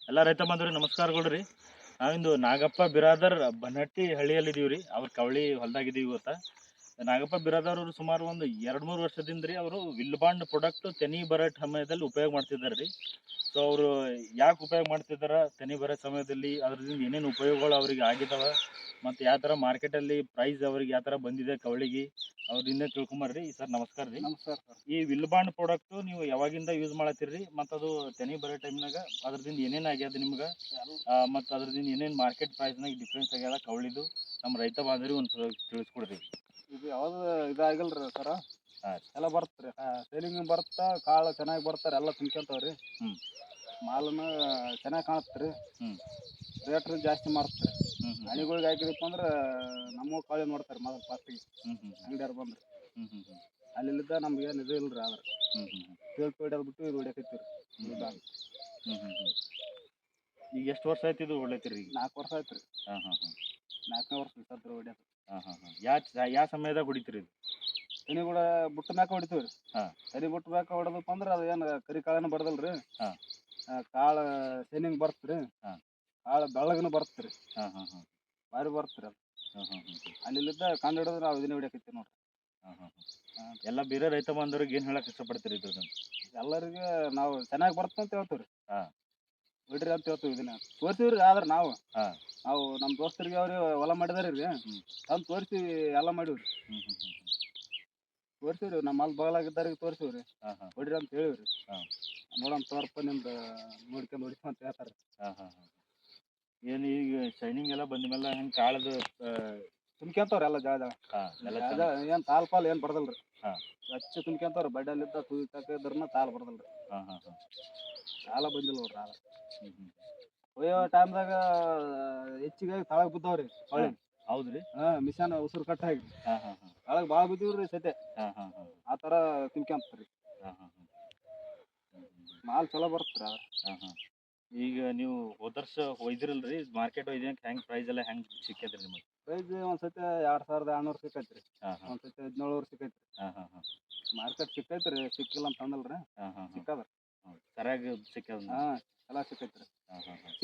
ಎಲ್ಲ ರೈತ ಬಂಧುರಿ ನಮಸ್ಕಾರಗಳ್ರಿ. ನಾವಿಂದು ನಾಗಪ್ಪ ಬಿರಾದರ್ ಬನಹಟ್ಟಿ ಹಳ್ಳಿಯಲ್ಲಿದ್ದೀವಿ ರೀ. ಅವ್ರ ಕವಳಿ ಹೊಲ್ದಾಗಿದ್ದೀವಿ ಇವತ್ತು. ನಾಗಪ್ಪ ಬಿರಾದರ್ ಅವರು ಸುಮಾರು ಒಂದು 2-3 ವರ್ಷದಿಂದ ರೀ ಅವರು ವಿಲ್ಬಾಂಡ್ ಪ್ರಾಡಕ್ಟ್ ತೆನಿ ಬರೋ ಸಮಯದಲ್ಲಿ ಉಪಯೋಗ ಮಾಡ್ತಿದ್ದಾರೆ ರೀ. ಸೊ ಅವರು ಯಾಕೆ ಉಪಯೋಗ ಮಾಡ್ತಿದ್ದಾರೆ, ತೆನಿ ಬರೋ ಸಮಯದಲ್ಲಿ ಅದರಿಂದ ಏನೇನು ಉಪಯೋಗಗಳು ಅವ್ರಿಗೆ ಆಗಿದಾವೆ ಮತ್ತು ಯಾವ ಥರ ಮಾರ್ಕೆಟಲ್ಲಿ ಪ್ರೈಸ್ ಅವ್ರಿಗೆ ಯಾವ ಥರ ಬಂದಿದೆ ಕವಳಿಗೆ ಅವ್ರಿಂದ ತಿಳ್ಕೊಂಬರ್ರಿ. ಸರ್ ನಮಸ್ಕಾರ ರೀ. ನಮಸ್ಕಾರ ಸರ್. ಈ ವಿಲ್ಬಾಂಡ್ ಪ್ರಾಡಕ್ಟು ನೀವು ಯಾವಾಗಿಂದ ಯೂಸ್ ಮಾಡತ್ತೀರಿ ಮತ್ತು ಅದು ತೆನಿ ಬರೋ ಟೈಮ್ನಾಗ ಅದ್ರದಿಂದ ಏನೇನು ಆಗ್ಯದ ನಿಮ್ಗೆ, ಮತ್ತು ಅದ್ರದಿಂದ ಏನೇನು ಮಾರ್ಕೆಟ್ ಪ್ರೈಸ್ನಾಗ ಡಿಫ್ರೆನ್ಸ್ ಆಗ್ಯದ ಕವಳಿದು ನಮ್ಮ ರೈತ ಬಾಂಧವರಿಗೆ ಒಂದು ತಿಳಿಸ್ಕೊಡ್ರಿ. ಇದು ಯಾವ್ದು ಇದಾಗಿಲ್ರಿ ಸರ. ಹಾಂ ಎಲ್ಲ ಬರ್ತರಿ, ಸೇಲಿಂಗ್ ಬರ್ತಾ ಕಾಳು ಚೆನ್ನಾಗಿ ಬರ್ತಾರೆ, ಎಲ್ಲ ತುಂಬ್ಕೊಂತಾವ್ರಿ. ಹ್ಞೂ ಮಾಲನ್ನು ಚೆನ್ನಾಗಿ ಕಾಣುತ್ತೆ ರೀ. ಹ್ಞೂ ರೇಟ್ ಜಾಸ್ತಿ ಮಾರ್ತಾರೆ. ಹ್ಞೂ ಹಣಿಗಳಿಗೆ ಹಾಕಿದಪ್ಪ ಅಂದ್ರೆ ನಮ್ಮ ಕಾಳಿ ನೋಡ್ತಾರೆ ಮೊದಲು ಫಸ್ಟಿಗೆ ಹ್ಞೂ ಹ್ಞೂ ಅಂಗಡಿಯವ್ರು ಬಂದ್ರೆ. ಹ್ಞೂ ಹ್ಞೂ ಹ್ಞೂ ಅಲ್ಲಿದ್ದ ನಮ್ಗೆ ಏನು ಇದು ಇಲ್ರಿ. ಆದ್ರೆ ಹ್ಞೂ ಹ್ಞೂ ಫೀಲ್ಡ್ ಹೊಡ್ಯೋದು ಬಿಟ್ಟು ಇದು ಹೊಡ್ಯಕತ್ತೀವಿ ರೀ. ಹ್ಞೂ ಹ್ಞೂ ಹ್ಞೂ ಈಗ ಎಷ್ಟು ವರ್ಷ ಆಯ್ತು ಇದು ಹೊಡ್ಲತ್ತೀರಿ ಈಗ? 4 ವರ್ಷ ಆಯ್ತು ರೀ. ಹಾಂ ಹಾಂ ಹಾಂ 4ನೇ ವರ್ಷ ಬಿಟ್ಟದ್ರಿ ಹೊಡ್ಯೋದು. ಹಾಂ ಹಾಂ ಹಾಂ ಯಾವ ಸಮಯದಾಗ ಹೊಡಿತೀರಿ ಇದು? ತೆನಿ ಕೂಡ ಬುಟ್ಟ ಮ್ಯಾಕ ಹೊಡಿತೀವಿ ರೀ. ಹಾಂ ತೆನಿ ಬುಟ್ಟ ಮ್ಯಾಕ ಹೊಡೆದಪ್ಪ ಅಂದ್ರೆ ಅದು ಏನು ಕರಿ ಕಾಳೇನು ಬಡದಲ್ರಿ. ಹಾಂ ಕಾಳು ಶೈನಿಂಗ್ ಬರುತ್ತೆ ರೀ. ಹಾಂ ಕಾಳು ಬೆಳ್ಳಗನು ಬರುತ್ತೆ ರೀ. ಹಾಂ ಹಾಂ ಹಾಂ ಭಾರಿ ಬರುತ್ತೆ ರೀ ಅದು. ಹಾಂ ಹಾಂ ಹಾಂ ಅಲ್ಲಿದ್ದ ಕಂಡು ಹಿಡಿದ್ರೆ ನಾವು ಇದನ್ನೇ ಹೊಡ್ಯಾಕತ್ತೀವಿ ನೋಡ್ರಿ. ಹಾಂ ಹಾಂ ಹಾಂ ಎಲ್ಲ ಬೇರೆ ರೈತ ಬಾಂಧವ್ರಿಗೆ ಏನು ಹೇಳಕ್ಕೆ ಇಷ್ಟಪಡ್ತೀರಿ ಇದ್ರದ್ದು? ಎಲ್ಲರಿಗೆ ನಾವು ಚೆನ್ನಾಗಿ ಬರುತ್ತೆ ಅಂತ ಹೇಳ್ತೀವಿ ರೀ. ಹಾಂ ಬಿಡ್ರಿ ಅಂತ ಹೇಳ್ತೀವಿ. ಇದನ್ನ ತೋರಿಸಿವಿ ರೀ. ಆದ್ರೆ ನಾವು ಹಾಂ ನಮ್ಮ ದೋಸ್ತರಿಗೆ ಅವ್ರಿಗೆ ಹೊಲ ಮಾಡಿದಾರೆ ರೀ. ತಂದು ತೋರಿಸಿ ಎಲ್ಲ ಮಾಡೀವಿ ರೀ. ಹ್ಞೂ ಹ್ಞೂ ಹ್ಞೂ ತೋರಿಸಿವಿ ರೀ. ನಮ್ಮ ಅಲ್ಲಿ ಬಗಲಾಗಿದ್ದವ್ರಿಗೆ ತೋರಿಸಿವಿ ರೀ. ಹಾಂ ಹಾಂ ಹೊಡ್ರಿ ಅಂತ ಹೇಳಿವಿ ರೀ. ಹಾಂ ನೋಡೋಣ ತೋರಪ್ಪ ನಿಮ್ದು ನೋಡ್ಕೊಂಡು ಹೊಡಿತು ಅಂತ ಹೇಳ್ತಾರೆ. ಹಾಂ ಹಾಂ ಹಾಂ ಏನು ಈಗ ಶೈನಿಂಗ್ ಎಲ್ಲ ಬಂದ ಮೇಲೆ ಹೆಂಗೆ ಕಾಳದು? ತುಂಬ್ಕೊಂತವ್ರಿ ಎಲ್ಲ ಜಾಗ ಹಾಂ ಎಲ್ಲ ಜಾಗ ಏನು ತಾಲ್ ಪಾಲ್ ಏನು ಬರದಲ್ರಿ. ಹಾಂ ಹಚ್ಚಿ ತುಂಬ್ಕೊಂತವ್ರಿ. ಬಡ್ಡಲ್ಲಿದ್ದ ತುಗಿ ತಕ್ಕಿದ್ರನ್ನ ತಾಲ್ ಬರದಲ್ರಿ. ಹಾಂ ಹಾಂ ಹಾಂ ಸಾಲ ಬಂದಿಲ್ಲ ನೋಡ್ರಿ. ಆದ್ರೆ ಹ್ಞೂ ಹ್ಞೂ ಒಯ್ಯೋ ಟೈಮ್ದಾಗ ಹೆಚ್ಚಿಗೆ ತಳಗ್ ಬಿದ್ದಾವ್ರಿ ಹೊಳ್ಳಿ. ಹೌದು ರೀ. ಮಿಷನ್ ಉಸಿರು ಕಟ್ಟಾಗಿ ಹಾಂ ಹಾಂ ಹಾಂ ತಳಗ್ ಭಾಳ ಬಿದ್ದೀವಿ ರೀ ಸತೆ. ಹಾಂ ಹಾಂ ಹಾಂ ಆ ಥರ ತುಂಬ್ಕೊಂತ್ರಿ. ಹಾಂ ಹಾಂ ಹಾಂ ಮಾಲ್ ಚಲೋ ಬರುತ್ತೆ ರೀ. ಹಾಂ ಹಾಂ ಈಗ ನೀವು ಹೋದ ವರ್ಷ ಒಯ್ದಿರಲ್ರಿ ಮಾರ್ಕೆಟ್ ಒಯ್ದಿನಕ್ಕೆ ಹೆಂಗೆ ಪ್ರೈಸ್ ಎಲ್ಲ ಹೆಂಗೆ ಸಿಕ್ಕೈತ್ರಿ ನಿಮಗೆ? ಪ್ರೈಸ್ ಒಂದು ಸತಿ 2200 ಸಿಕ್ಕೈತೆ ರೀ. ಹಾಂ ಹಾಂ ಒಂದು ಸತಿ 1700 ಸಿಕ್ಕೈತೆ ರೀ. ಹಾಂ ಹಾಂ ಹಾಂ ಮಾರ್ಕೆಟ್ ಸಿಕ್ಕೈತೆ ರೀ. ಸಿಕ್ಕಿಲ್ಲ ಅಂತ ಅಂದಲ್ರಿ. ಹಾಂ ಹಾಂ ಹಾಂ ಸಿಕ್ಕದ ಸರಿಯಾಗಿ ಸಿಕ್ಕದ? ಹಾಂ ಎಲ್ಲ ಸಿಕ್ಕೈತೆ ರೀ. ಹಾಂ ಹಾಂ ಹಾಂ